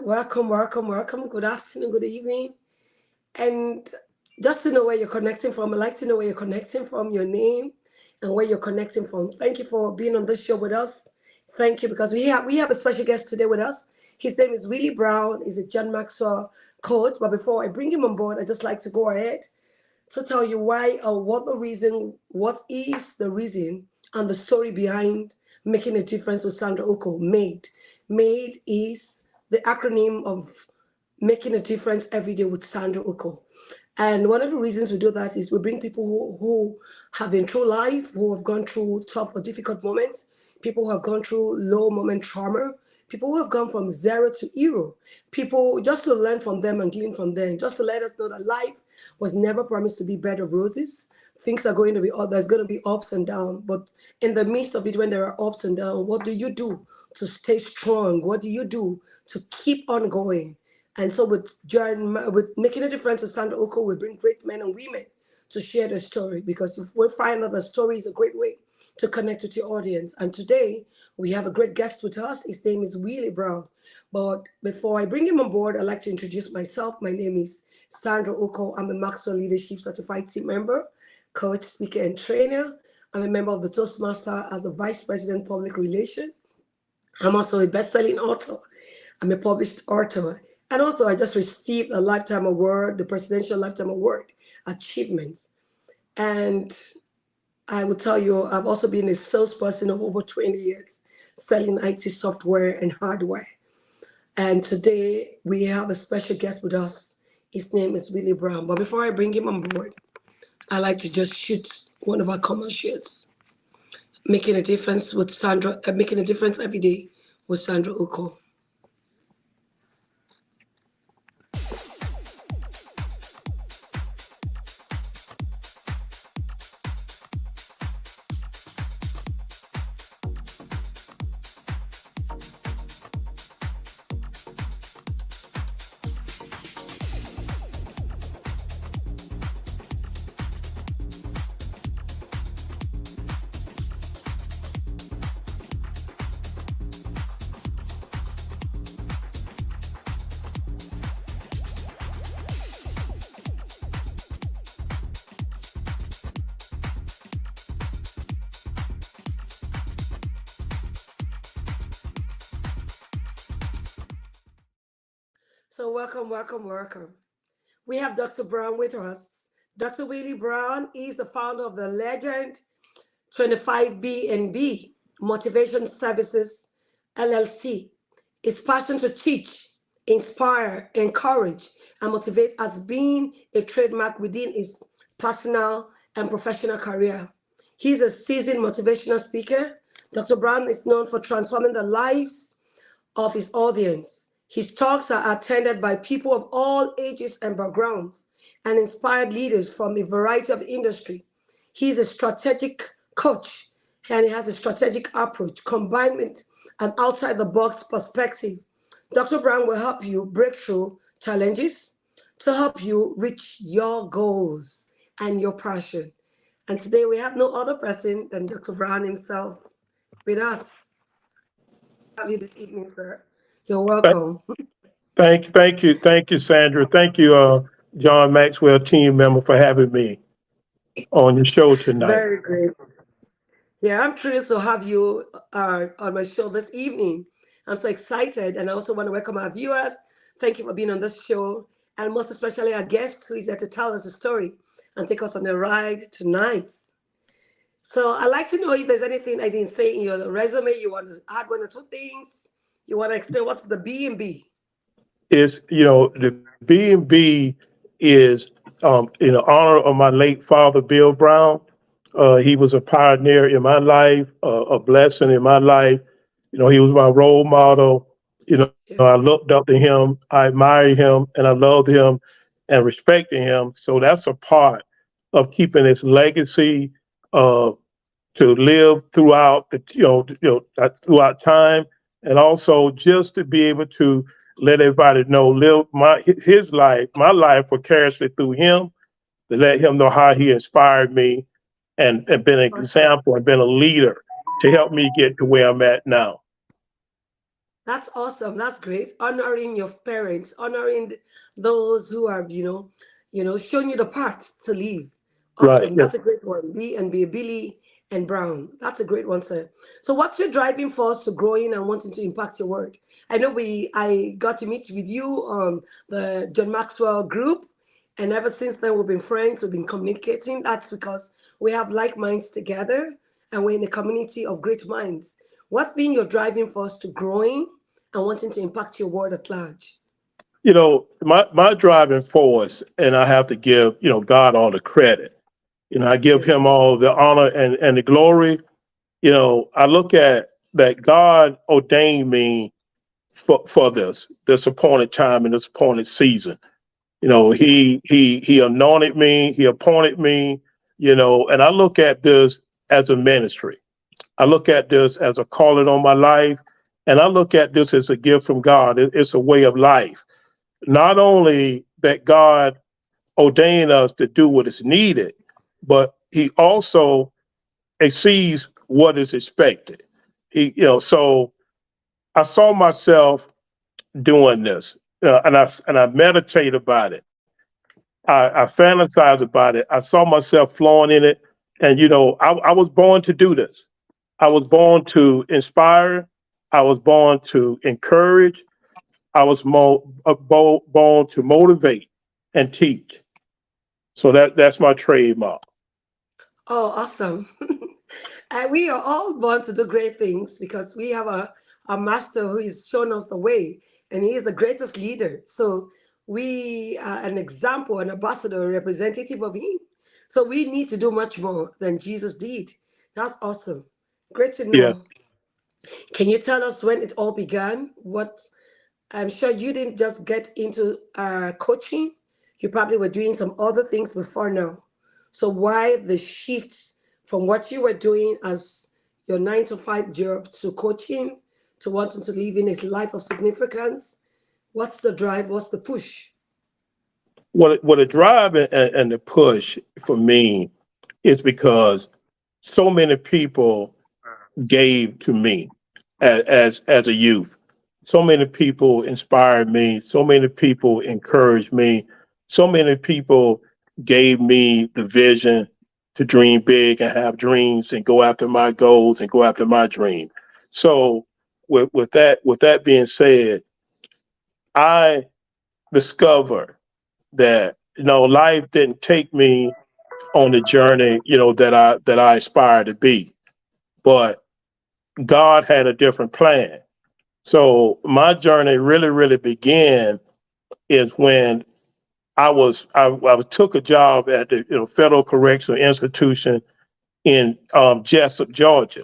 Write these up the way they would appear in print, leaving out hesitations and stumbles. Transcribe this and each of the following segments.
Welcome, welcome, welcome. Good afternoon, good evening. And just to know where you're connecting from, I'd like to know where you're connecting from, your name, and where you're connecting from. Thank you for being on this show with us. Thank you because we have a special guest today with us. His name is Willie Brown. He's a John Maxwell coach. But before I bring him on board, I just like to go ahead to tell you why or what is the reason and the story behind making a difference with Sandra Oko. MADE. MADE is the acronym of making a difference every day with Sandra Oko. And one of the reasons we do that is we bring people who have been through life, who have gone through tough or difficult moments, people who have gone through low moment trauma, people who have gone from zero to hero, people just to learn from them and glean from them, just to let us know that life was never promised to be bed of roses. Things are going to be up, there's going to be ups and downs. But in the midst of it, when there are ups and downs, what do you do to stay strong? What do you do to keep on going? And so with making a difference with Sandra Oko, we bring great men and women to share their story because if we find that the story is a great way to connect with your audience. And today we have a great guest with us. His name is Willie Brown. But before I bring him on board, I'd like to introduce myself. My name is Sandra Oko. I'm a Maxwell Leadership Certified Team Member, coach, speaker, and trainer. I'm a member of the Toastmaster as a Vice President Public Relations. I'm also a best-selling author. I'm a published author. And also, I just received a Lifetime Award, the Presidential Lifetime Award Achievements. And I will tell you, I've also been a salesperson of over 20 years, selling IT software and hardware. And today, we have a special guest with us. His name is Willie Brown. But before I bring him on board, I like to just shoot one of our commercials, making a difference every day with Sandra Oko. So welcome, welcome, welcome. We have Dr. Brown with us. Dr. Willie Brown is the founder of the Legend 25B&B Motivation Services LLC. His passion to teach, inspire, encourage, and motivate has been a trademark within his personal and professional career. He's a seasoned motivational speaker. Dr. Brown is known for transforming the lives of his audience. His talks are attended by people of all ages and backgrounds and inspired leaders from a variety of industry. He's a strategic coach and he has a strategic approach combined with an outside the box perspective. Dr. Brown will help you break through challenges to help you reach your goals and your passion. And today we have no other person than Dr. Brown himself with us. Have you this evening, sir? You're Thank, welcome. thank you, Sandra. Thank you, John Maxwell team member for having me on your show tonight. Very great. Yeah, I'm thrilled to have you on my show this evening. I'm so excited, and I also want to welcome our viewers. Thank you for being on this show, and most especially our guest who is there to tell us a story and take us on a ride tonight. So I'd like to know if there's anything I didn't say in your resume. You want to add one or two things. You want to explain what's the B and B. Is the B&B is in honor of my late father, Bill Brown. He was a pioneer in my life, a blessing in my life. He was my role model. I Yeah. looked up to him, I admired him, and I loved him and respected him. So that's a part of keeping his legacy uh, to live throughout throughout time, and also just to be able to let everybody know, live his life, my life vicariously through him, to let him know how he inspired me and been an example and been a leader to help me get to where I'm at now. That's awesome. That's great. Honoring your parents, honoring those who are, showing you the path to leave. Right. Awesome. Yes. That's a great one. Be a Billy and Brown. That's a great one, sir. So what's your driving force to growing and wanting to impact your world? I know I got to meet with you on the John Maxwell group, and ever since then we've been friends, we've been communicating. That's because we have like minds together and we're in a community of great minds. What's been your driving force to growing and wanting to impact your world at large? My driving force, and I have to give, God all the credit. I give Yeah. him all the honor and the glory. I look at that God ordained me for this appointed time and this appointed season. He anointed me, he appointed me, and I look at this as a ministry. I look at this as a calling on my life, and I look at this as a gift from God. It's a way of life. Not only that God ordained us to do what is needed, but he also exceeds what is expected. So I saw myself doing this, and I meditate about it. I fantasize about it. I saw myself flowing in it, and I was born to do this. I was born to inspire. I was born to encourage. I was born to motivate and teach. So that's my trademark. Oh, awesome. And we are all born to do great things because we have a master who is showing us the way, and he is the greatest leader. So we are an example, an ambassador, a representative of him. So we need to do much more than Jesus did. That's awesome. Great to Yeah. know. Can you tell us when it all began? What I'm sure you didn't just get into coaching. You probably were doing some other things before now. So why the shift from what you were doing as your 9 to 5 job to coaching to wanting to live in a life of significance? What's the drive? What's the push? What a drive and the push for me is because so many people gave to me as a youth. So many people inspired me. So many people encouraged me. So many people gave me the vision to dream big and have dreams and go after my goals and go after my dream. So with that being said, I discovered that life didn't take me on the journey that I aspired to be, but God had a different plan. So my journey really began is when I took a job at the Federal Correctional Institution in Jessup, Georgia,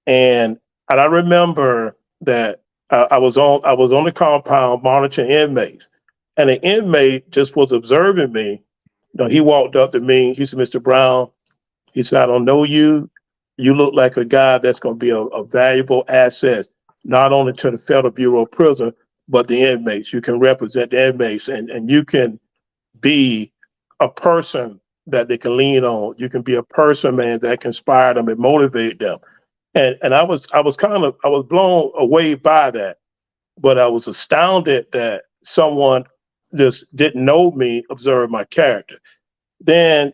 and I remember that I was on the compound monitoring inmates, and an inmate just was observing me. He walked up to me. He said, "Mr. Brown," he said, "I don't know you. You look like a guy that's going to be a valuable asset, not only to the Federal Bureau of Prison, but the inmates. You can represent the inmates, and you can be a person that they can lean on. You can be a person, man, that can inspire them and motivate them." And I was blown away by that, but I was astounded that someone just didn't know me, observe my character. Then,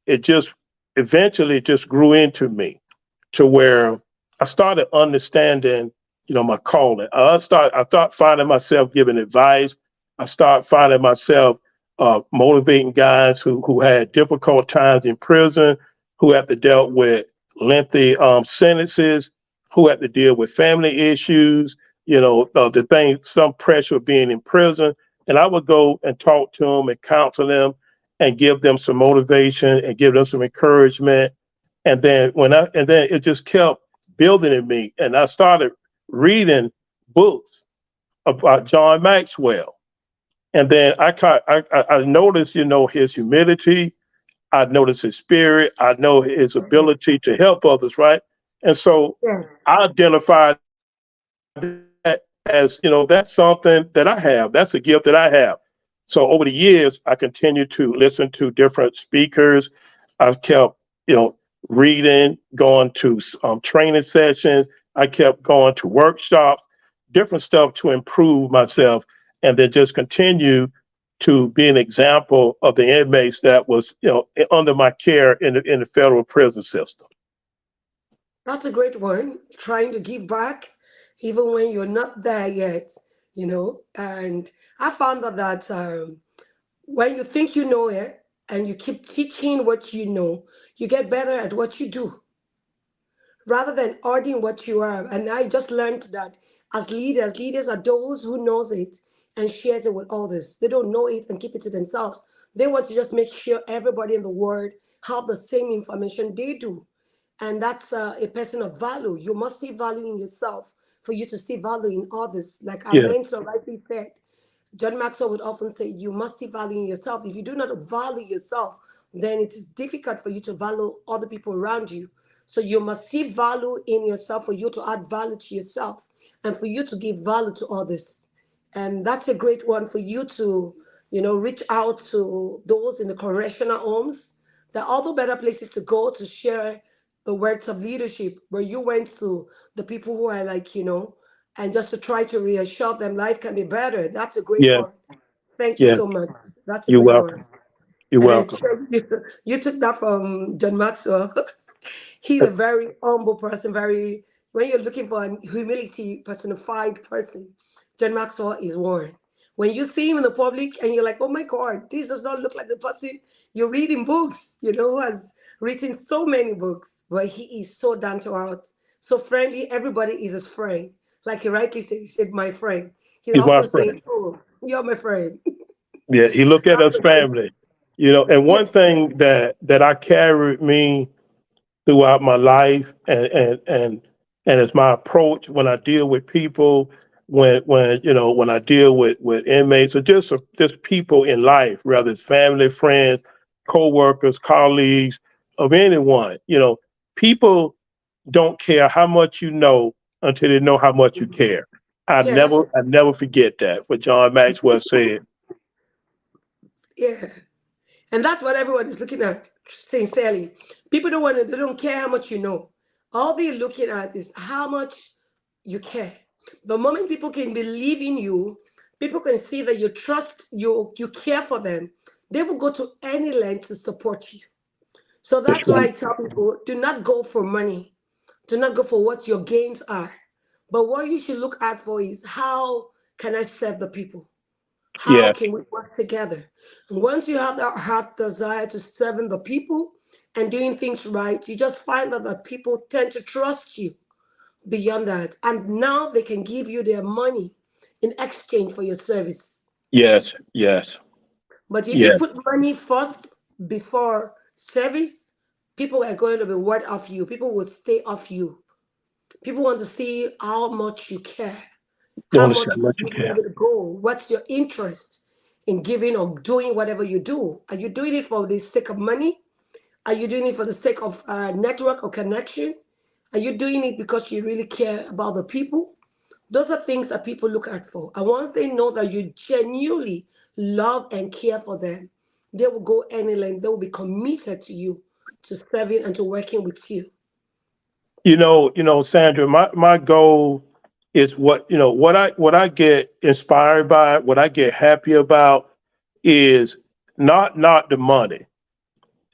it just eventually just grew into me to where I started understanding, my calling. I start finding myself giving advice. I start finding myself motivating guys who had difficult times in prison, who had to deal with lengthy sentences, who had to deal with family issues, the thing, some pressure of being in prison. And I would go and talk to them and counsel them and give them some motivation and give them some encouragement. And then it just kept building in me. And I started reading books about John Maxwell. And then I noticed, his humility. I noticed his spirit. I know his ability to help others, right? And so Yeah. I identified that as, that's something that I have. That's a gift that I have. So over the years, I continued to listen to different speakers. I kept, you know, reading, going to training sessions. I kept going to workshops different stuff to improve myself, and then just continue to be an example of the inmates that was, under my care in the federal prison system. That's a great one. Trying to give back, even when you're not there yet, And I found out that when you think you know it and you keep teaching what you know, you get better at what you do rather than hoarding what you are. And I just learned that as leaders are those who knows it and shares it with others. They don't know it and keep it to themselves. They want to just make sure everybody in the world have the same information they do. And that's a person of value. You must see value in yourself for you to see value in others. Like our Yeah, mentor rightly said, John Maxwell would often say, you must see value in yourself. If you do not value yourself, then it is difficult for you to value other people around you. So you must see value in yourself for you to add value to yourself and for you to give value to others. And that's a great one for you to, reach out to those in the correctional homes. There are other better places to go to share the words of leadership where you went to the people who are like, and just to try to reassure them life can be better. That's a great yeah, one. Thank you yeah. so much. That's a You're great one. welcome. You're And welcome. sure, you took that from John Maxwell. He's a very humble person, very, when you're looking for a humility personified person, John Maxwell is one. When you see him in the public and you're like, oh my God, this does not look like the person you read in books, who has written so many books, but he is so down to earth, so friendly. Everybody is his friend. Like he rightly said, he said, my friend. He's He's my often friend. saying, oh, you're my friend. Yeah, he look at That's us a great, family. And yeah, one thing that I carried me throughout my life, and it's my approach when I deal with people, when I deal with inmates, or just people in life, whether it's family, friends, co-workers, colleagues, of anyone. People don't care how much you know until they know how much you care. yes, I never forget that. What John Maxwell said. yeah. And that's what everyone is looking at, sincerely. People don't want to, they don't care how much you know. All they're looking at is how much you care. The moment people can believe in you, people can see that you trust you care for them, they will go to any length to support you. So That's that's why right. I tell people, do not go for money. Do not go for what your gains are. But what you should look at for is how can I serve the people? How Yeah. can we work together? And once you have that heart desire to serving the people and doing things right, you just find that the people tend to trust you beyond that. And now they can give you their money in exchange for your service. Yes. Yes. But if you Yeah. put money first before service, people are going to be word off you. People will stay off you. People want to see how much you care, Don't how understand much how much you you care. give it a go. What's your interest in giving or doing whatever you do? Are you doing it for the sake of money? Are you doing it for the sake of network or connection? Are you doing it because you really care about the people? Those are things that people look out for. And once they know that you genuinely love and care for them, they will go any length. They will be committed to you, to serving and to working with you. Sandra, my goal is what I get inspired by, what I get happy about is not the money.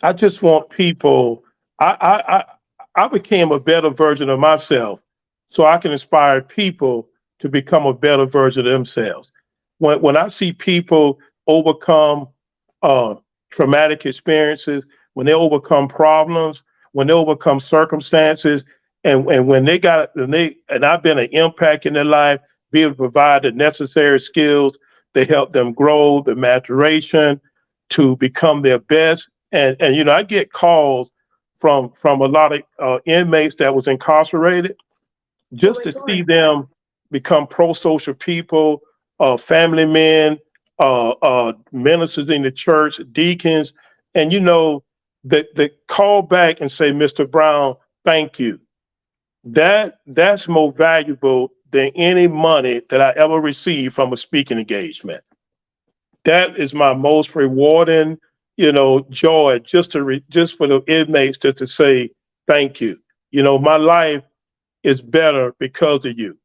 I just want people. I became a better version of myself, so I can inspire people to become a better version of themselves. When I see people overcome uh, traumatic experiences, when they overcome problems, when they overcome circumstances, and when they got and I've been an impact in their life, be able to provide the necessary skills to help them grow, the maturation to become their best. And I get calls from a lot of inmates that was incarcerated, Oh just my to see God. them become pro-social people, family men, ministers in the church, deacons, and the call back and say, Mr. Brown, thank you. That's more valuable than any money that I ever received from a speaking engagement. That is my most rewarding, joy, just for the inmates to say thank you. My life is better because of you.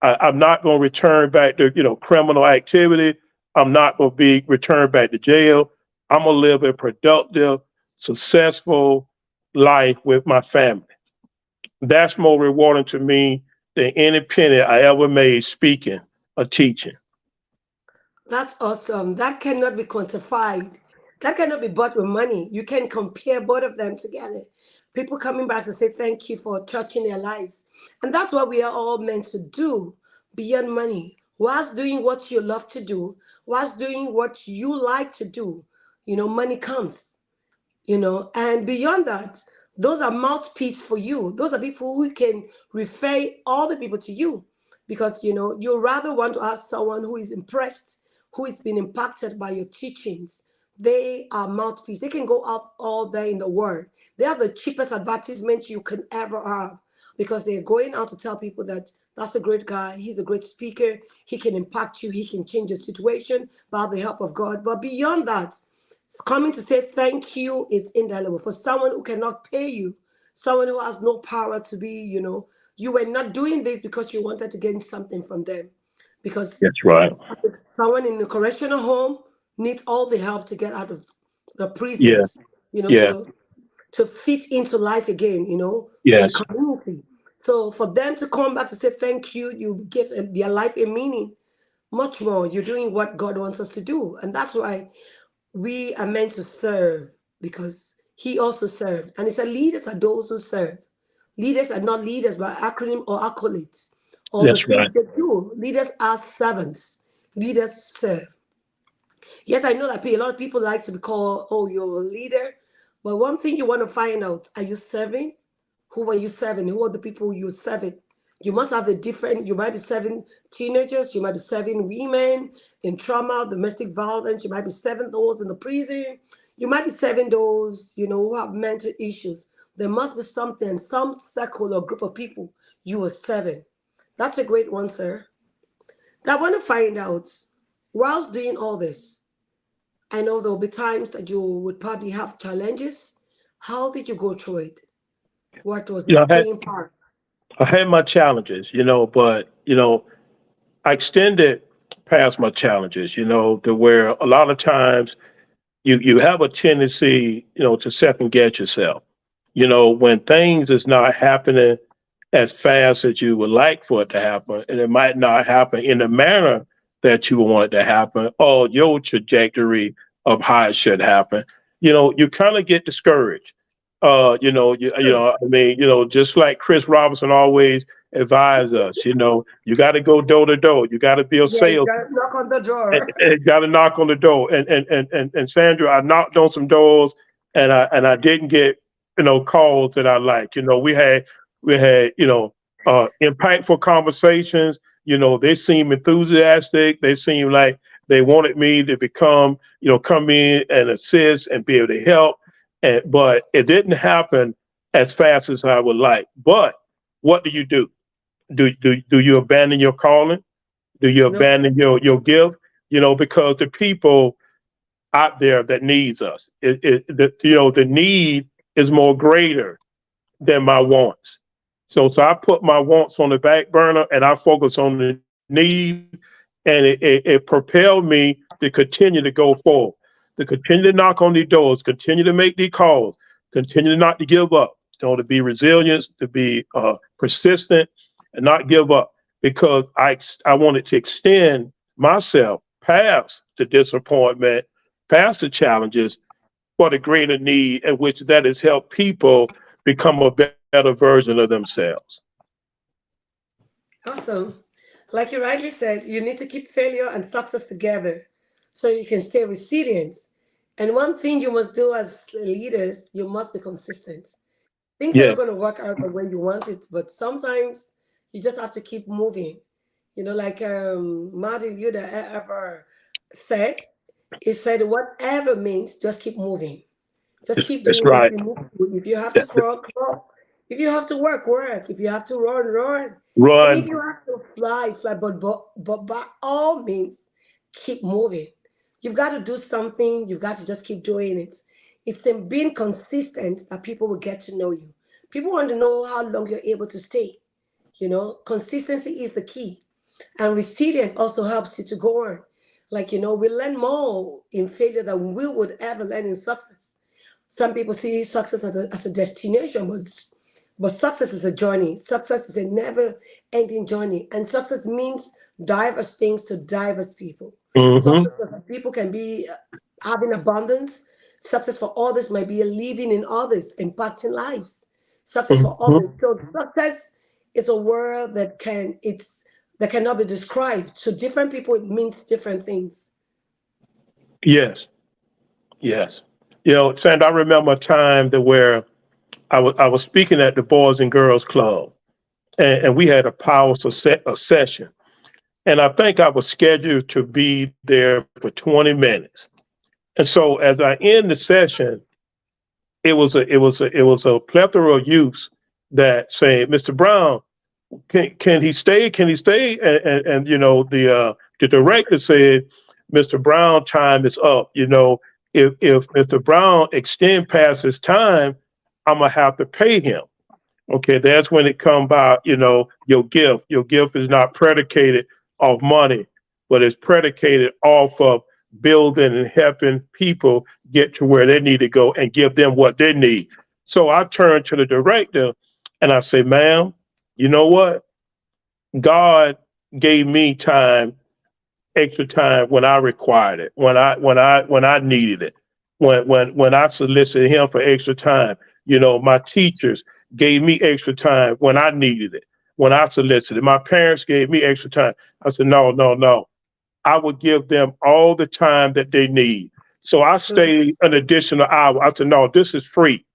I'm not going to return back to, criminal activity. I'm not going to be returned back to jail. I'm going to live a productive, successful life with my family. That's more rewarding to me than any penny I ever made speaking or teaching. That's awesome. That cannot be quantified. That cannot be bought with money. You can compare both of them together. People coming back to say thank you for touching their lives. And that's what we are all meant to do beyond money. Whilst doing what you love to do, whilst doing what you like to do, money comes. And beyond that, those are mouthpiece for you. Those are people who can refer all the people to you, because you rather want to have someone who is impressed, who is being impacted by your teachings. They are mouthpiece. They can go out all day in the world. They have the cheapest advertisement you can ever have, because they're going out to tell people that that's a great guy, he's a great speaker, he can impact you, he can change your situation by the help of God. But beyond that, coming to say thank you is indelible. For someone who cannot pay you, someone who has no power to be, you were not doing this because you wanted to gain something from them. Because That's right. someone in the correctional home needs all the help to get out of the Yeah, prisons, yeah, to fit into life again, to the yes, community. So for them to come back to say thank you, you give their life a meaning. Much more, you're doing what God wants us to do. And that's why we are meant to serve, because he also served. And he said, leaders are those who serve. Leaders are not leaders by acronym or accolades or the that's things right. they do. Leaders are servants. Leaders serve. Yes, I know that a lot of people like to be called, oh, you're a leader. But one thing you want to find out, are you serving? Who are you serving? Who are the people you're serving? You must have you might be serving teenagers, you might be serving women in trauma, domestic violence, you might be serving those in the prison, you might be serving those, who have mental issues. There must be something, some circle or group of people you are serving. That's a great one, sir. I want to find out, whilst doing all this, I know there will be times that you would probably have challenges. How did you go through it? What was You the know, pain part? I had my challenges, but I extended past my challenges, to where a lot of times you have a tendency, to second guess yourself. When things is not happening as fast as you would like for it to happen, and it might not happen in the manner that you want it to happen, or your trajectory of how it should happen, you kind of get discouraged. I mean, just like Chris Robinson always advised us, you got to go door to door. You got to be a Yeah, you sales gotta knock on the and, door. and got to knock on the door. And Sandra, I knocked on some doors, and I didn't get calls that I like. We had impactful conversations. They seem enthusiastic. They seem like they wanted me to come in and assist and be able to help. But it didn't happen as fast as I would like. But what do you do? Do you abandon your calling? Do you No, abandon your gift? Because the people out there that needs us, the need is more greater than my wants. So I put my wants on the back burner and I focus on the need, and it propelled me to continue to go forward, to continue to knock on these doors, continue to make these calls, continue not to give up, to be resilient, to be persistent, and not give up, because I wanted to extend myself past the disappointment, past the challenges, for the greater need, in which that has helped people become a better version of themselves. awesome. Like you rightly said, you need to keep failure and success together so you can stay resilient. And one thing you must do as leaders, you must be consistent. Things are Yeah, not going to work out the way you want it, but sometimes you just have to keep moving. Like Martin Luther ever said, he said, whatever means, just keep moving. Just keep that's doing what right. you need to do. If you have to That- crawl, crawl. If you have to work, work. If you have to run, run. And if Run, you have to fly, fly. But by all means, keep moving. You've got to do something. You've got to just keep doing it. It's in being consistent that people will get to know you. People want to know how long you're able to stay. Consistency is the key. And resilience also helps you to go on. Like, we learn more in failure than we would ever learn in success. Some people see success as a destination, but success is a journey. Success is a never ending journey. And success means diverse things to diverse people. Mm-hmm. Success for people can be having abundance. Success for others might be living in others, impacting lives. Success for Mm-hmm. others. So success is a word that cannot be described. To different people, it means different things. Yes. Yes. Sandra, I remember a time that where I was speaking at the Boys and Girls Club, and we had a powerful a session. And I think I was scheduled to be there for 20 minutes. And so as I end the session, it was a plethora of youths that say, "Mr. Brown, can he stay? Can he stay?" And the director said, "Mr. Brown, time is up. If Mr. Brown extend past his time, I'm gonna have to pay him." Okay, that's when it come about, your gift. Your gift is not predicated off money, but it's predicated off of building and helping people get to where they need to go and give them what they need. So I turn to the director and I say, "Ma'am, you know what? God gave me time, extra time when I required it, when I needed it, when I solicited him for extra time. My teachers gave me extra time when I needed it, when I solicited. My parents gave me extra time." I said, "No, no, no. I would give them all the time that they need." So I stayed an additional hour. I said, "No, this is free.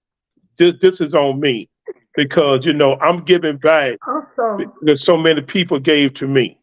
This is on me because I'm giving back Awesome. because so many people gave to me."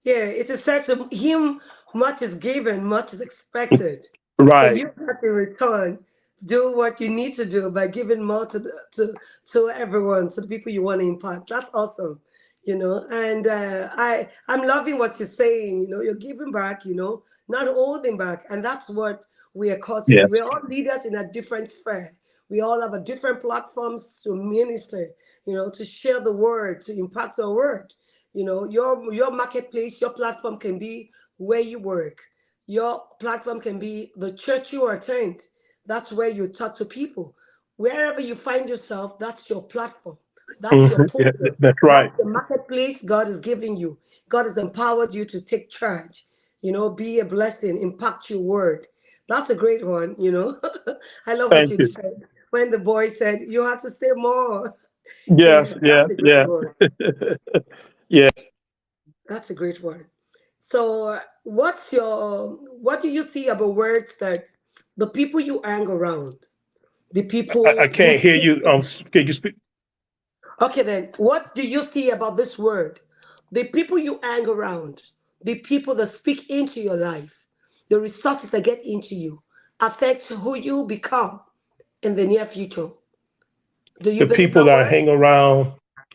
Yeah, it is said to him, much is given, much is expected. And Right. you have to return, do what you need to do by giving more to everyone, to the people you want to impact. That's awesome. And I'm loving what you're saying. You're giving back. Not holding back, and that's what we are called to do. Yes. We're all leaders in a different sphere. We all have a different platforms to minister. To share the word, to impact our word. Your marketplace, your platform can be where you work. Your platform can be the church you attend. That's where you talk to people. Wherever you find yourself, that's your platform. That's your Yeah, podium. that's That's right. the marketplace God is giving you. God has empowered you to take charge. Be a blessing, impact your word. That's a great one. I love what Thank you you. said when the boy said, "You have to say more." Yeah, Yes, that's yes, a great yes. one. Yes. That's a great one. So, what do you see about words that the people you hang around, the I people who can't hear speak? you. Can you speak? Okay, then, what do you see about this word? The people you hang around, the people that speak into your life, the resources that get into you, affect who you become in the near future. Do you The believe people that that I word? hang around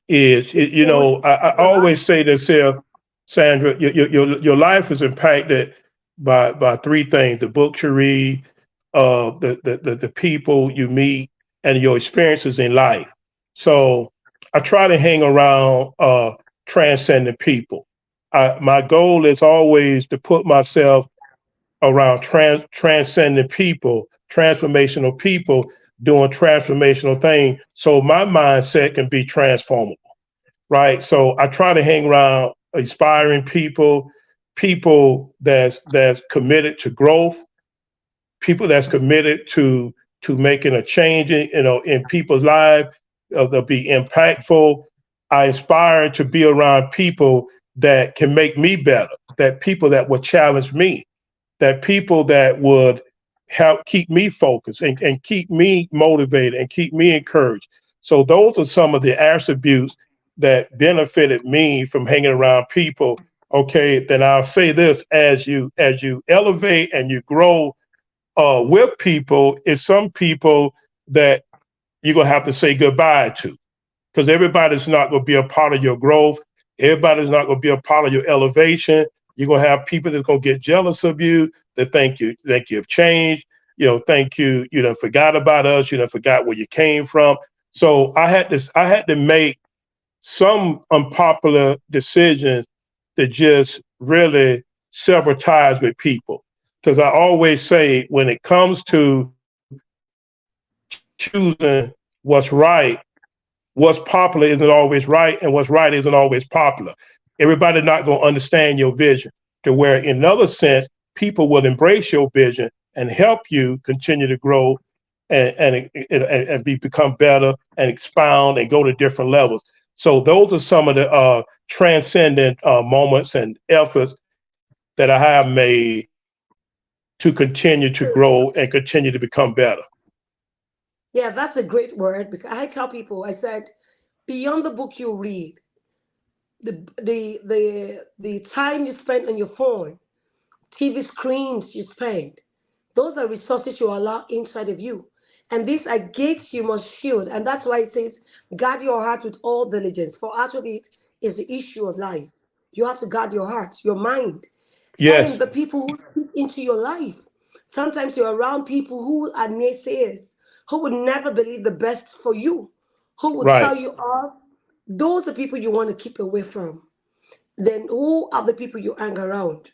Who you I your always life? say this here, Sandra, your life is impacted by three things: the books you read, the people you meet, and your experiences in life. So I try to hang around transcendent people. My goal is always to put myself around transcendent people, transformational people doing transformational things. So my mindset can be transformable, right? So I try to hang around inspiring people, people that's committed to growth, people that's committed to making a change in people's lives. They'll be impactful. I aspire to be around people that can make me better, that people that will challenge me, that people that would help keep me focused and keep me motivated and keep me encouraged. So those are some of the attributes that benefited me from hanging around people. Okay, then I'll say this: as you elevate and you grow with people, it's some people that you're gonna have to say goodbye to because everybody's not going to be a part of your growth. Everybody's not going to be a part of your elevation. You're going to have people that's going to get jealous of you, that think you've changed, think you done forgot about us, you done forgot where you came from. So I had to make some unpopular decisions that just really sever ties with people. Because I always say when it comes to choosing what's right, what's popular isn't always right, and what's right isn't always popular. Everybody not going to understand your vision to where, in another sense, people will embrace your vision and help you continue to grow and become better and expound and go to different levels. So those are some of the transcendent moments and efforts that I have made to continue to grow and continue to become better. Yeah, that's a great word because I tell people, I said, beyond the book you read, the time you spend on your phone, TV screens you spend, those are resources you allow inside of you. And these are gates you must shield. And that's why it says, guard your heart with all diligence. For out of it is the issue of life. You have to guard your heart, your mind, and Yes, the people who speak into your life. Sometimes you're around people who are naysayers, who would never believe the best for you, who would tell right. you off. Those are people you want to keep away from. Then who are the people you hang around?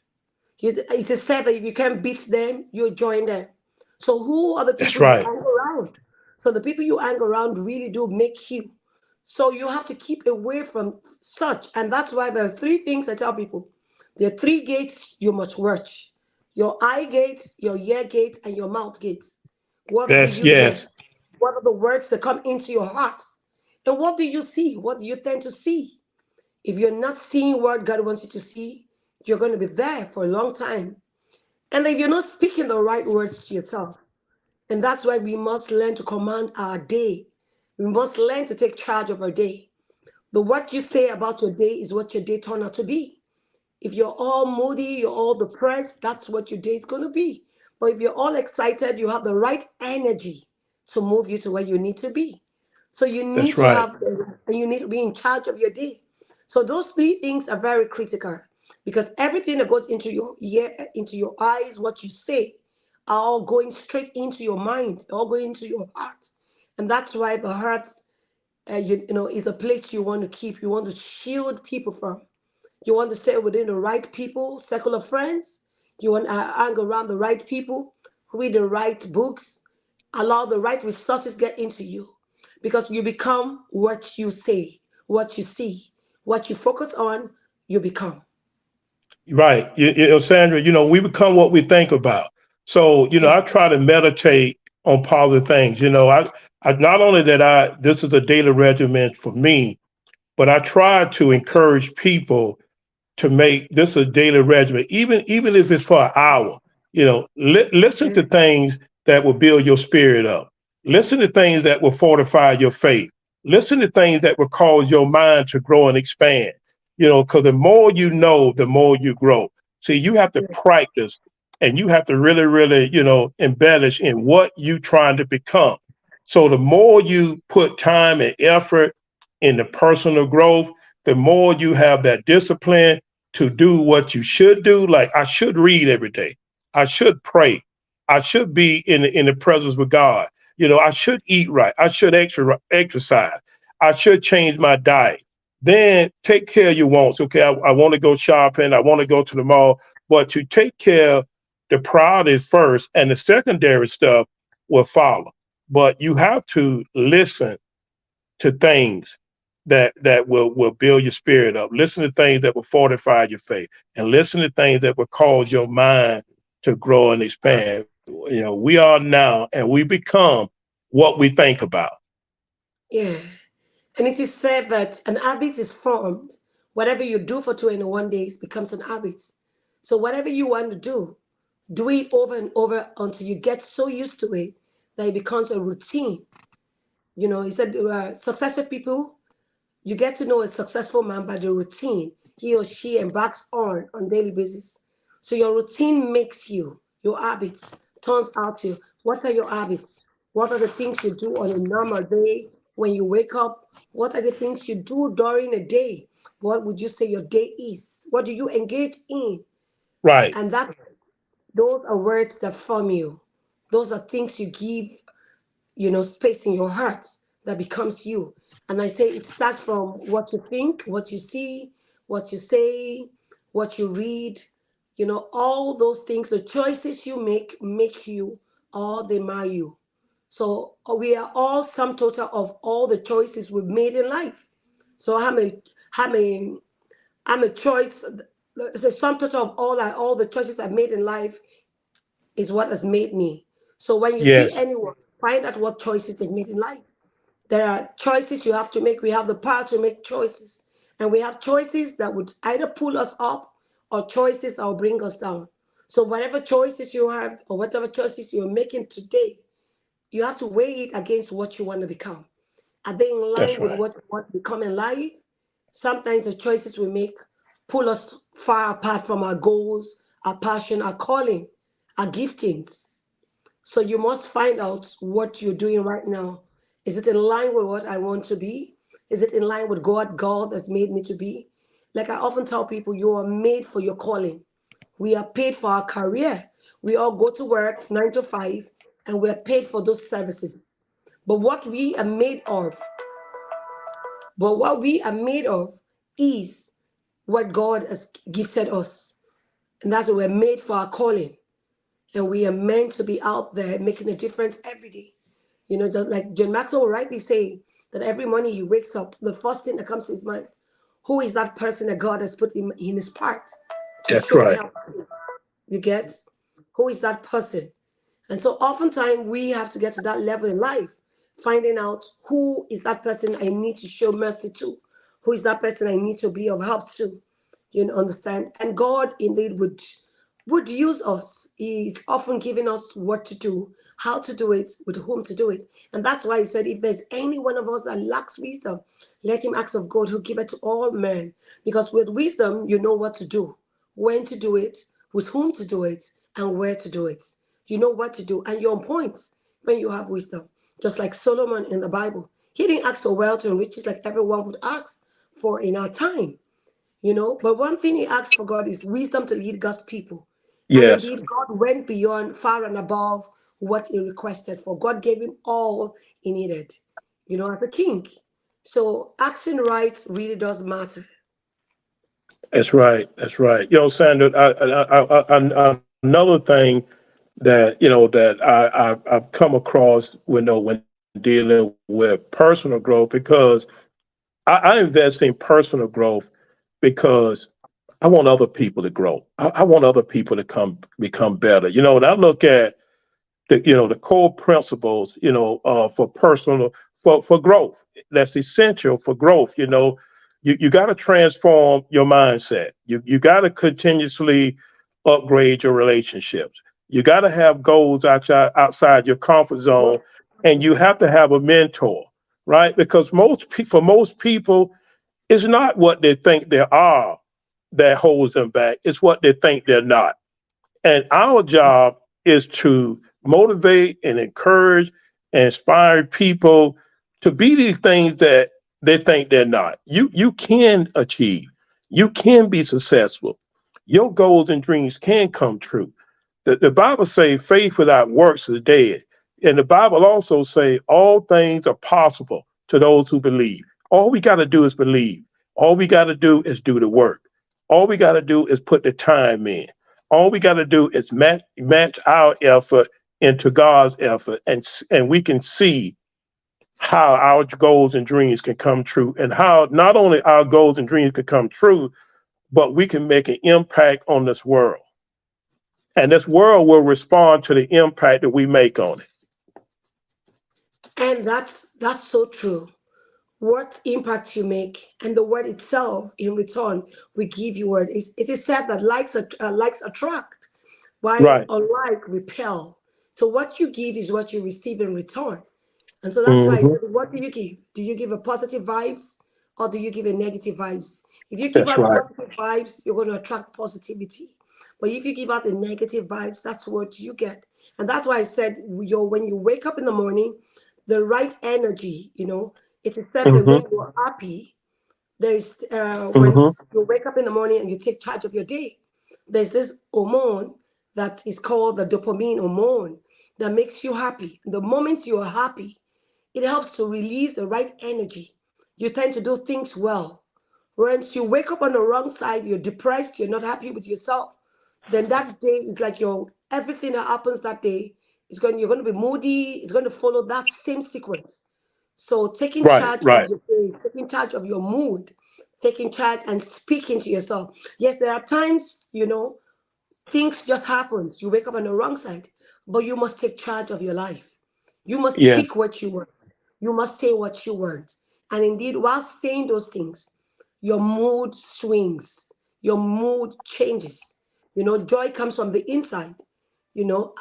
It is said that if you can't beat them, you join them. So who are the That's people you right. hang around? So the people you hang around really do make you. So you have to keep away from such. And that's why there are three things I tell people. There are three gates you must watch. Your eye gates, your ear gates, and your mouth gates. What do That's you hear? yes. What are the words that come into your heart? And what do you see? What do you tend to see? If you're not seeing what God wants you to see, you're going to be there for a long time. And if you're not speaking the right words to yourself, and that's why we must learn to command our day. We must learn to take charge of our day. The what you say about your day is what your day turned out to be. If you're all moody, you're all depressed, that's what your day is going to be. But if you're all excited, you have the right energy to move you to where you need to be. So you need That's to right. have, and you need to be in charge of your day. So those three things are very critical because everything that goes into your ear, into your eyes, what you say, are all going straight into your mind, all going into your heart. And that's why the heart, is a place you want to keep, you want to shield people from. You want to stay within the right people, circle of friends. You want to hang around the right people, read the right books, allow the right resources get into you. Because you become what you say, what you see, what you focus on, you become. Right. Sandra, we become what we think about. So, Yeah. I try to meditate on positive things. I not only this is a daily regimen for me, but I try to encourage people to make this a daily regimen, even if it's for an hour. Listen Yeah. to things that will build your spirit up. Listen to things that will fortify your faith. Listen to things that will cause your mind to grow and expand. Because the more you know, the more you grow. See, you have to Yeah. practice and you have to really, really, embellish in what you trying to become. So the more you put time and effort in the personal growth, the more you have that discipline to do what you should do. Like I should read every day. I should pray. I should be in the presence with God. I should eat right. I should exercise. I should change my diet. Then take care of your wants. Okay, I want to go shopping. I want to go to the mall. But you take care of the priorities first, and the secondary stuff will follow. But you have to listen to things that will build your spirit up. Listen to things that will fortify your faith, and listen to things that will cause your mind to grow and expand. We are now, and we become what we think about. Yeah. And it is said that an habit is formed. Whatever you do for 21 days becomes an habit. So whatever you want to do it over and over until you get so used to it that it becomes a routine. He said successful people, you get to know a successful man by the routine he or she embarks on daily basis. So your routine makes you, your habits turns out to what are your habits? What are the things you do on a normal day when you wake up? What are the things you do during a day? What would you say your day is? What do you engage in? Right. And those are words that form you. Those are things you give, space in your heart that becomes you. And I say it starts from what you think, what you see, what you say, what you read, all those things, the choices you make you or they mar you. So we are all sum total of all the choices we've made in life. So I'm a, I'm a choice. The sum total of all the choices I've made in life is what has made me. So when you see Yes, anyone, find out what choices they've made in life. There are choices you have to make. We have the power to make choices. And we have choices that would either pull us up or choices that will bring us down. So whatever choices you have or whatever choices you're making today, you have to weigh it against what you want to become. Are they in that's line with right. what you want to become in life? Sometimes the choices we make pull us far apart from our goals, our passion, our calling, our giftings. So you must find out what you're doing right now. Is it in line with what I want to be? Is it in line with God has made me to be? Like I often tell people, you are made for your calling. We are paid for our career. We all go to work 9 to 5 and we're paid for those services. But what we are made of is what God has gifted us. And that's what we're made for our calling. And we are meant to be out there making a difference every day. Just like John Maxwell rightly say that every morning he wakes up, the first thing that comes to his mind, who is that person that God has put in his part to That's show right. help? You get? Who is that person? And so oftentimes we have to get to that level in life, finding out who is that person I need to show mercy to, who is that person I need to be of help to. Understand? And God indeed would use us. He's often giving us what to do, how to do it, with whom to do it. And that's why he said, if there's any one of us that lacks wisdom, let him ask of God who give it to all men. Because with wisdom, you know what to do, when to do it, with whom to do it, and where to do it. You know what to do, and you're on point when you have wisdom. Just like Solomon in the Bible. He didn't ask for wealth and riches like everyone would ask for in our time. But one thing he asked for God is wisdom to lead God's people. And Yes, indeed, God went beyond, far and above what he requested for. God gave him all he needed, as a king. So asking right really does matter. that's right. That's right. Sandra, another thing that I've come across when dealing with personal growth because I invest in personal growth because I want other people to grow. I want other people to become better. And I look at the core principles for personal for growth that's essential for growth. You got to transform your mindset. You got to continuously upgrade your relationships. You got to have goals outside your comfort zone, and you have to have a mentor, right? Because for most people, it's not what they think they are that holds them back. It's what they think they're not. And our job is to motivate and encourage and inspire people to be these things that they think they're not. You can achieve. You can be successful. Your goals and dreams can come true. The Bible says faith without works is dead. And the Bible also say all things are possible to those who believe. All we got to do is believe. All we got to do is do the work. All we got to do is put the time in. All we got to do is match our effort into God's effort, and we can see how our goals and dreams can come true, and how not only our goals and dreams can come true, but we can make an impact on this world, and this world will respond to the impact that we make on it. And that's so true. What impact you make, and the word itself in return will give you word. It is said that likes attract, while Right. unlike repel. So what you give is what you receive in return. And so that's why I Hmm. said, what do you give? Do you give a positive vibes or do you give a negative vibes? If you give That's out right. positive vibes, you're going to attract positivity. But if you give out the negative vibes, that's what you get. And that's why I said, when you wake up in the morning, the right energy, it's said that Hmm. when you're happy, there's when Hmm. you wake up in the morning and you take charge of your day, there's this hormone that is called the dopamine hormone that makes you happy. The moment you're happy, it helps to release the right energy. you tend to do things well. Once you wake up on the wrong side, you're depressed, you're not happy with yourself, then that day is like your everything that happens that day is going you're going to be moody, it's going to follow that same sequence. So taking Right, charge of right. your day, taking charge of your mood, taking charge and speaking to yourself. Yes, there are times, things just happens. You wake up on the wrong side, but you must take charge of your life. You must Yeah, speak what you want. You must say what you want. And indeed, while saying those things, your mood swings, your mood changes. Joy comes from the inside.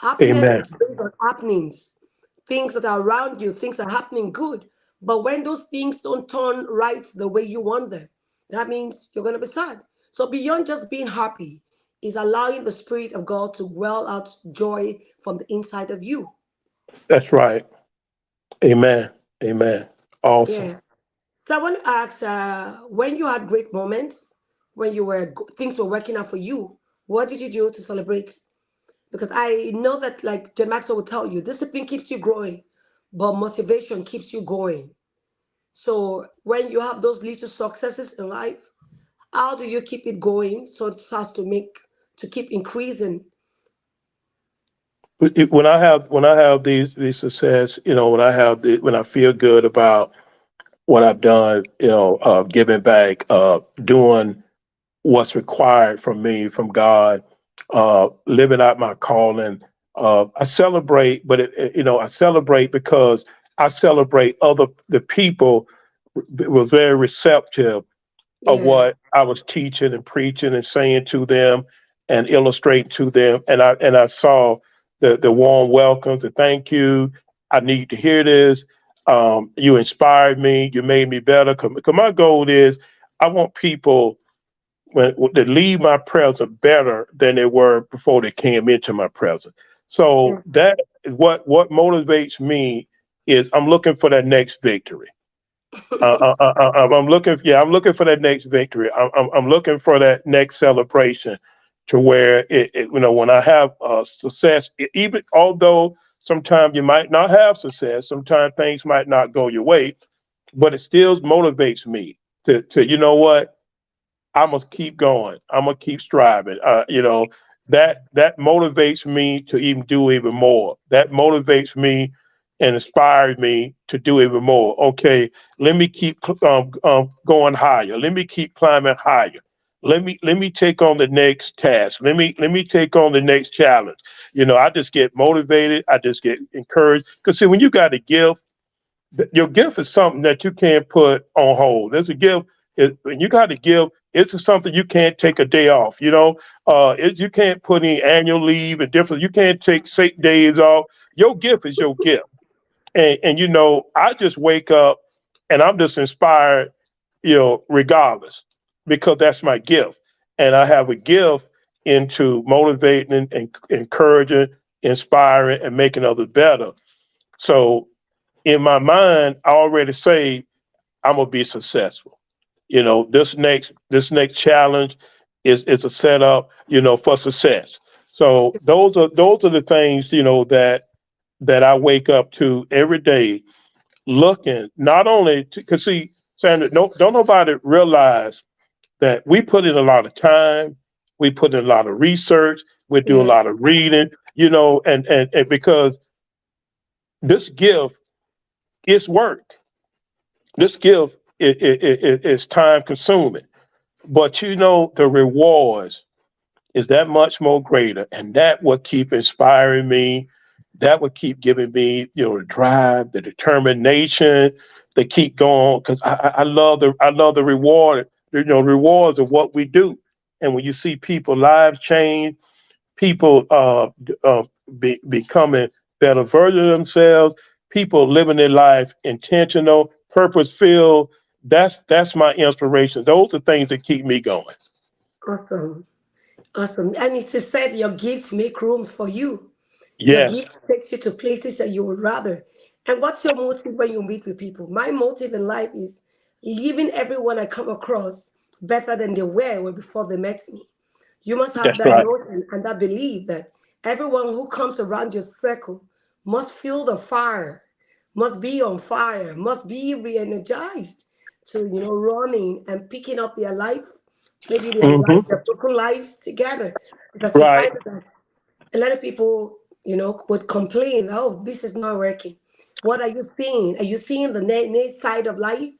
Happiness amen. is based on happenings, things that are around you, things are happening good. But when those things don't turn right the way you want them, that means you're going to be sad. So beyond just being happy, is allowing the Spirit of God to well out joy from the inside of you. That's right. Amen. Amen. Awesome. Yeah. So I want to ask, when you had great moments, when things were working out for you, what did you do to celebrate? Because I know that, like Jen Maxwell will tell you, discipline keeps you growing, but motivation keeps you going. So when you have those little successes in life, how do you keep it going so it starts to keep increasing? When I have these success, when I feel good about what I've done, giving back, doing what's required from me, from God, living out my calling. I celebrate, but I celebrate because I celebrate the people was very receptive of Yeah, what I was teaching and preaching and saying to them and illustrating to them. And I saw the warm welcomes, the thank you. I need to hear this. You inspired me. You made me better. Because my goal is I want people to leave my presence better than they were before they came into my presence. So yeah, that is what motivates me is I'm looking for that next victory. I'm looking. Yeah, I'm looking for that next victory. I'm looking for that next celebration, to where when I have success, even although sometimes you might not have success, sometimes things might not go your way, but it still motivates me to what I'm gonna keep going. I'm gonna keep striving. That motivates me to even do even more. That motivates me and inspires me to do even more. Okay, let me keep going higher. Let me keep climbing higher. Let me take on the next task. Let me take on the next challenge. I just get motivated. I just get encouraged. Because see, when you got a gift, your gift is something that you can't put on hold. There's a gift. When you got a gift, it's something you can't take a day off. You can't put in annual leave and different. You can't take sick days off. Your gift is your gift, and I just wake up and I'm just inspired, regardless, because that's my gift, and I have a gift into motivating and encouraging, inspiring, and making others better. So in my mind, I already say I'm gonna be successful. This next challenge is a setup, for success. So those are the things, that I wake up to every day, looking not only because see, Sandra, no, don't nobody realize that we put in a lot of time, we put in a lot of research, we do a yeah. lot of reading, and because this gift is work. This gift is time consuming, but the rewards is that much more greater, and that will keep inspiring me. That will keep giving me, the drive, the determination to keep going, because I love the reward, rewards of what we do. And when you see people lives change, people becoming better versions of themselves, people living their life intentional, purpose filled. That's my inspiration. Those are things that keep me going. Awesome. Awesome. And it's said your gifts make rooms for you. Your Yes, gift takes you to places that you would rather. And what's your motive when you meet with people? My motive in life is leaving everyone I come across better than they were before they met me. You must have that's that right. notion and that belief that everyone who comes around your circle must feel the fire, must be on fire, must be re energized. to, running and picking up their life, maybe Hmm. their broken lives together. Because you Right. find that a lot of people, would complain, oh, this is not working. What are you seeing? Are you seeing the side of life,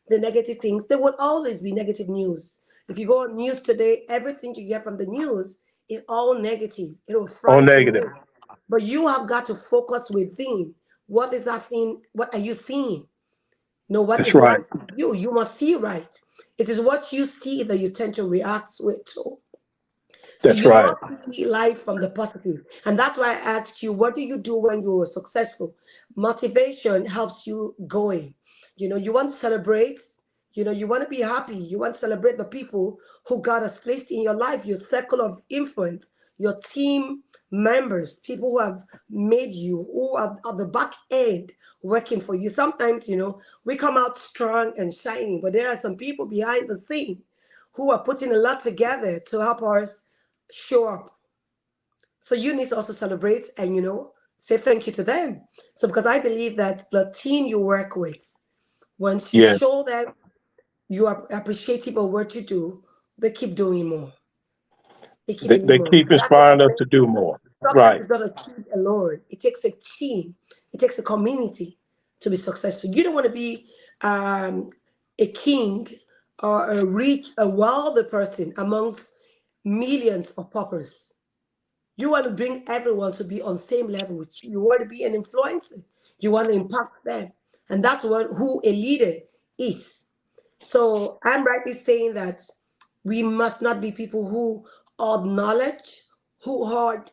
the negative things? There will always be negative news. If you go on news today, everything you get from the news is all negative. It will Or frighten negative. you. But you have got to focus within. What is that thing? What are you seeing? What That's is right. right with you? You must see right. It is what you see that you tend to react with. So That's you right. must see life from the positive. And that's why I asked you, what do you do when you're successful? Motivation helps you going. You want to celebrate, you want to be happy. You want to celebrate the people who God has placed in your life, your circle of influence, your team members, people who have made you, who are at the back end working for you. Sometimes, we come out strong and shining, but there are some people behind the scene who are putting a lot together to help us show up. So you need to also celebrate and, say thank you to them. So because I believe that the team you work with, once you Yes. show them you are appreciative of what you do, they keep doing more. They keep doing They more. keep That's what inspiring us success, to do more. success Right. is not achieved alone. It takes a team. It takes a community to be successful. You don't want to be um, a king or a rich, a wealthy person amongst millions of paupers. You want to bring everyone to be on same level with you. You want to be an influencer. You want to impact them. And that's what who a leader is. So I'm rightly saying that we must not be people who hoard knowledge, who hoard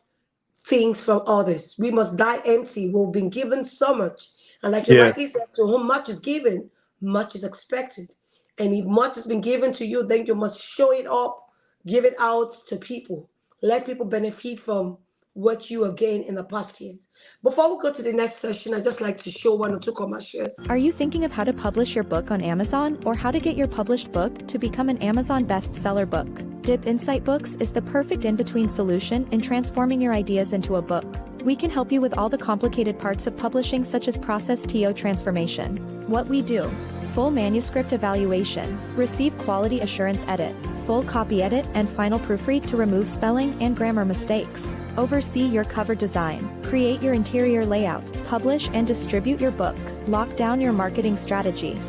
things from others. We must die empty. We've been given so much. And like you Yes. rightly said, to whom much is given, much is expected. And if much has been given to you, then you must show it up, give it out to people. Let people benefit from what you have gained in the past years. Before we go to the next session, I'd just like to show one or two commercials. Are you thinking of how to publish your book on Amazon or how to get your published book to become an Amazon bestseller book? Dip Insight Books is the perfect in-between solution in transforming your ideas into a book. We can help you with all the complicated parts of publishing, such as process TO transformation. What we do: full manuscript evaluation, receive quality assurance edit, full copy edit and final proofread to remove spelling and grammar mistakes, oversee your cover design, create your interior layout, publish and distribute your book, lock down your marketing strategy.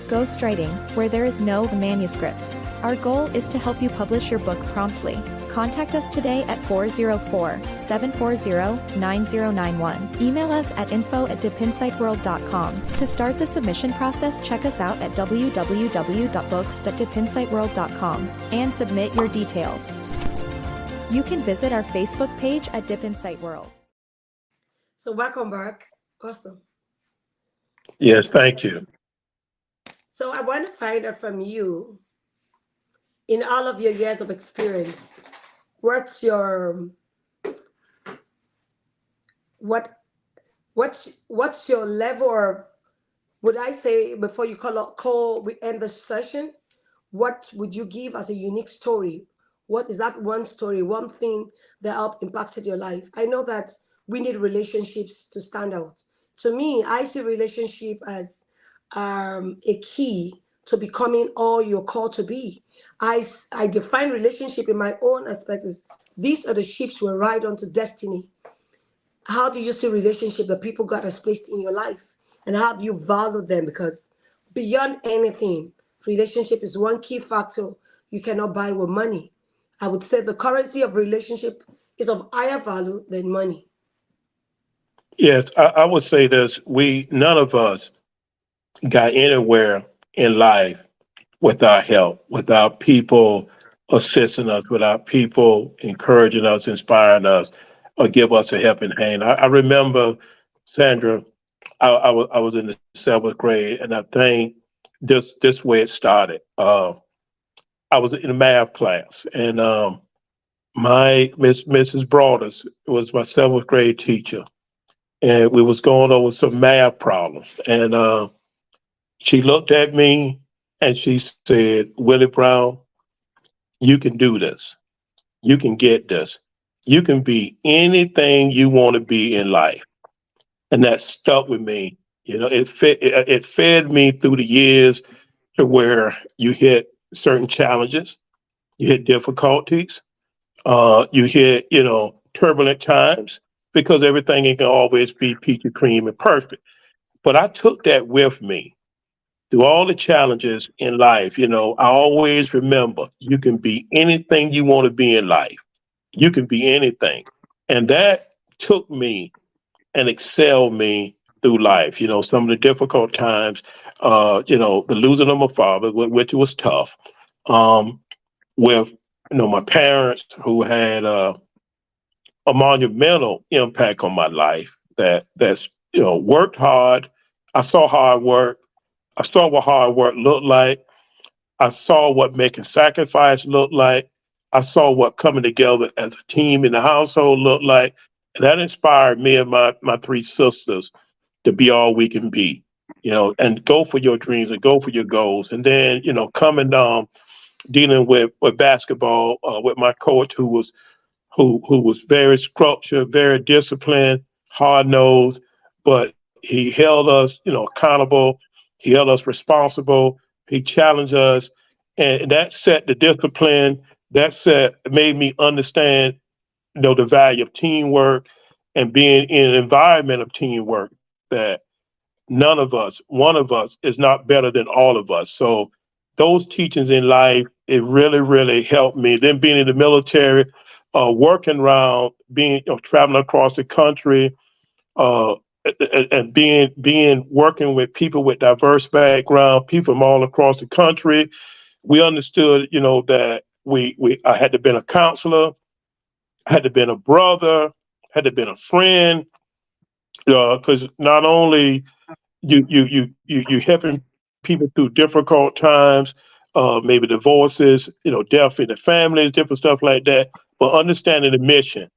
Ghostwriting, where there is no manuscript. Our goal is to help you publish your book promptly. Contact us today at 404-740-9091. Email us at info@dipinsightworld.com. To start the submission process, check us out at www.books.dipinsightworld.com and submit your details. You can visit our Facebook page at Dip Insight World. So welcome back. Awesome. Yes. Thank you. So I want to find out from you, in all of your years of experience, what's your what what's your level, or would I say, before you call we end the session, what would you give as a unique story? What is that one story, one thing that helped impacted your life? I know that we need relationships to stand out. To me, I see relationship as a key to becoming all you're called to be. I define relationship in my own aspect as these are the ships we ride onto destiny. How do you see relationship, the people God has placed in your life, and how do you value them? Because beyond anything, relationship is one key factor you cannot buy with money. I would say the currency of relationship is of higher value than money. Yes. I would say this. None of us got anywhere in life without help, without people assisting us, without people encouraging us, inspiring us, or give us a helping hand. I remember, Sandra, I was in the seventh grade, and I think this way it started. I was in a math class, and my Mrs. Broadus was my seventh grade teacher, and we was going over some math problems, and she looked at me and she said, "Willie Brown, you can do this. You can get this. You can be anything you want to be in life." And that stuck with me. It fed me through the years. to where you hit certain challenges, you hit difficulties, you hit, turbulent times, because everything ain't gonna always be peachy cream and perfect. But I took that with me through all the challenges in life. I always remember you can be anything you want to be in life. You can be anything. And that took me and excelled me through life. Some of the difficult times, the losing of my father, which was tough, um, with, my parents who had a monumental impact on my life that's, worked hard. I saw hard work. I saw what hard work looked like. I saw what making sacrifice looked like. I saw what coming together as a team in the household looked like. And that inspired me and my three sisters to be all we can be, and go for your dreams and go for your goals. And then, coming dealing with basketball, with my coach who was very structured, very disciplined, hard nosed, but he held us, accountable. He held us responsible. He challenged us, and that set the discipline. That made me understand, the value of teamwork and being in an environment of teamwork. That none of us, one of us, is not better than all of us. So those teachings in life, it really, really helped me. Then being in the military, working around, being, traveling across the country, uh, and being working with people with diverse background, people from all across the country. We understood, that I had to been a counselor, had to been a brother, had to been a friend, because not only you helping people through difficult times, maybe divorces, death in the families, different stuff like that, but understanding the mission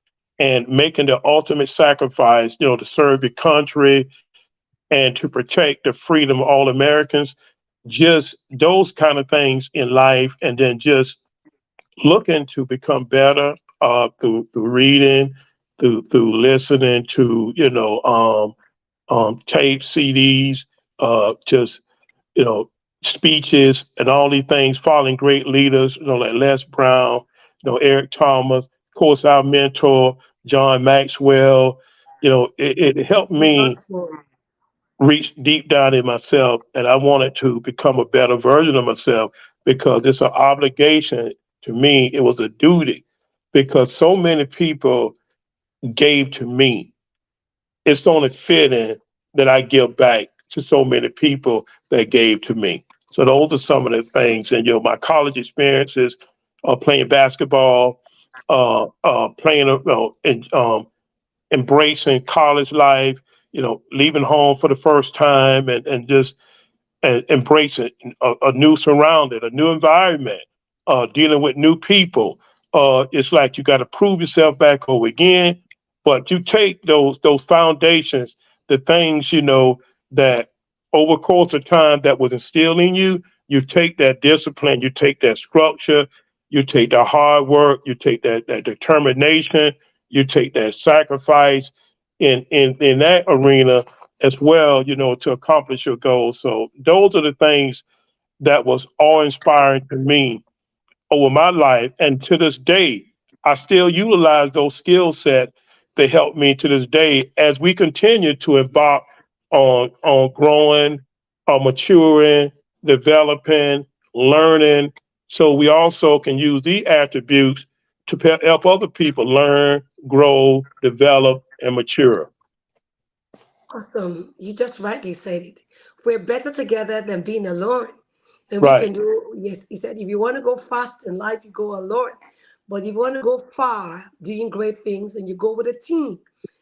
and making the ultimate sacrifice, to serve your country and to protect the freedom of all Americans. Just those kind of things in life, and then just looking to become better, through reading, through listening to, tapes, CDs, just, you know, speeches and all these things, following great leaders, like Les Brown, Eric Thomas, of course, our mentor, John Maxwell. It helped me reach deep down in myself, and I wanted to become a better version of myself, because it's an obligation to me. It was a duty, because so many people gave to me. It's only fitting that I give back to so many people that gave to me. So those are some of the things, and my college experiences, playing basketball, playing, and embracing college life, leaving home for the first time, and just embracing a new surrounding, a new environment, dealing with new people. It's like you got to prove yourself back over again, but you take those foundations, the things that over course of time that was instilled in you. You take that discipline, you take that structure, you take that hard work, you take that determination, you take that sacrifice in that arena as well, to accomplish your goals. So those are the things that was awe inspiring to me over my life. And to this day, I still utilize those skill sets to help me to this day as we continue to embark on growing, maturing, developing, learning. So we also can use these attributes to help other people learn, grow, develop, and mature. Awesome. You just rightly said it. We're better together than being alone. And we Right. can do, yes, he said, if you want to go fast in life, you go alone. But if you want to go far doing great things, then you go with a team.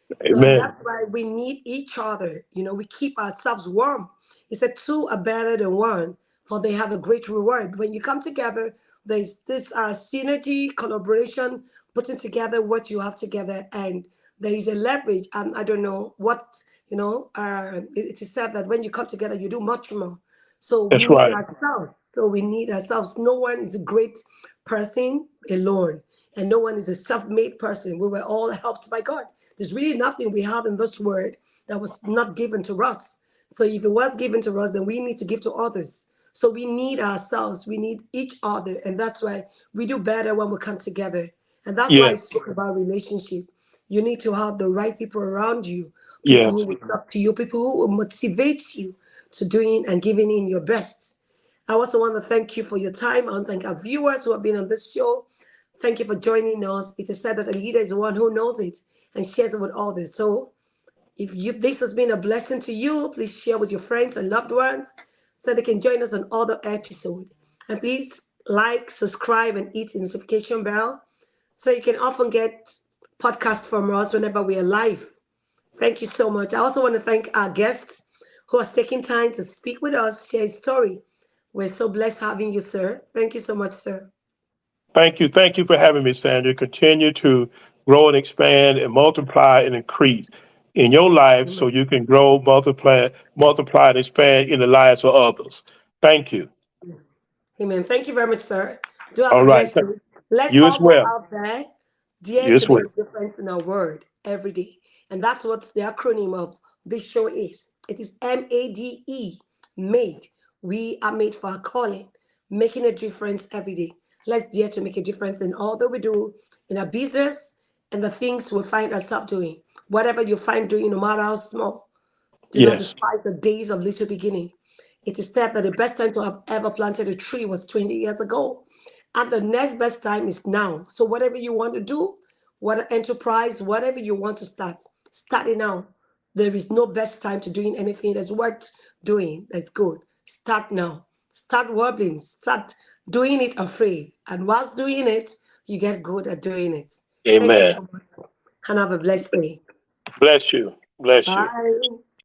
So, and Amen. that's why we need each other. We keep ourselves warm. He said, two are better than one, for they have a great reward. When you come together, there's this synergy, collaboration, putting together what you have together, and there is a leverage. I don't know what, it is said that when you come together, you do much more. So we That's need right. ourselves. So we need ourselves. No one is a great person alone, and no one is a self-made person. We were all helped by God. There's really nothing we have in this word that was not given to us. So if it was given to us, then we need to give to others. So we need ourselves, we need each other, and that's why we do better when we come together. And that's why I Yes, spoke about relationship. You need to have the right people around you, people yes. who will talk to you, people who will motivate you to doing and giving in your best. I also want to thank you for your time. I want to thank our viewers who have been on this show. Thank you for joining us. It is said that a leader is the one who knows it and shares it with others. So if this has been a blessing to you, please share with your friends and loved ones so they can join us on other episodes. And please like, subscribe, and hit the notification bell so you can often get podcasts from us whenever we are live. Thank you so much. I also want to thank our guests who has taken time to speak with us, share his story. We're so blessed having you, sir. Thank you so much, sir. Thank you. Thank you for having me, Sandra. Continue to grow and expand and multiply and increase in your life so Amen. you can grow, multiply and expand in the lives of others. Thank you. Amen. Thank you very much, sir. Do have All a right. blessed day. Let's You as all go well. out there, dare You to as well. make a difference in our world every day. And that's what the acronym of this show is. It is MADE, made. We are made for our calling, making a difference every day. Let's dare to make a difference in all that we do in our business and the things we find ourselves doing. Whatever you find doing, no matter how small, do not Yes. despise the days of little beginning. It is said that the best time to have ever planted a tree was 20 years ago. And the next best time is now. So whatever you want to do, what enterprise, whatever you want to start it now. There is no best time to doing anything that's worth doing, that's good. Start now. Start wobbling. Start doing it afraid. And whilst doing it, you get good at doing it. Thank you Amen. so much. And have a blessed day. Bless you. Bless you. Bye.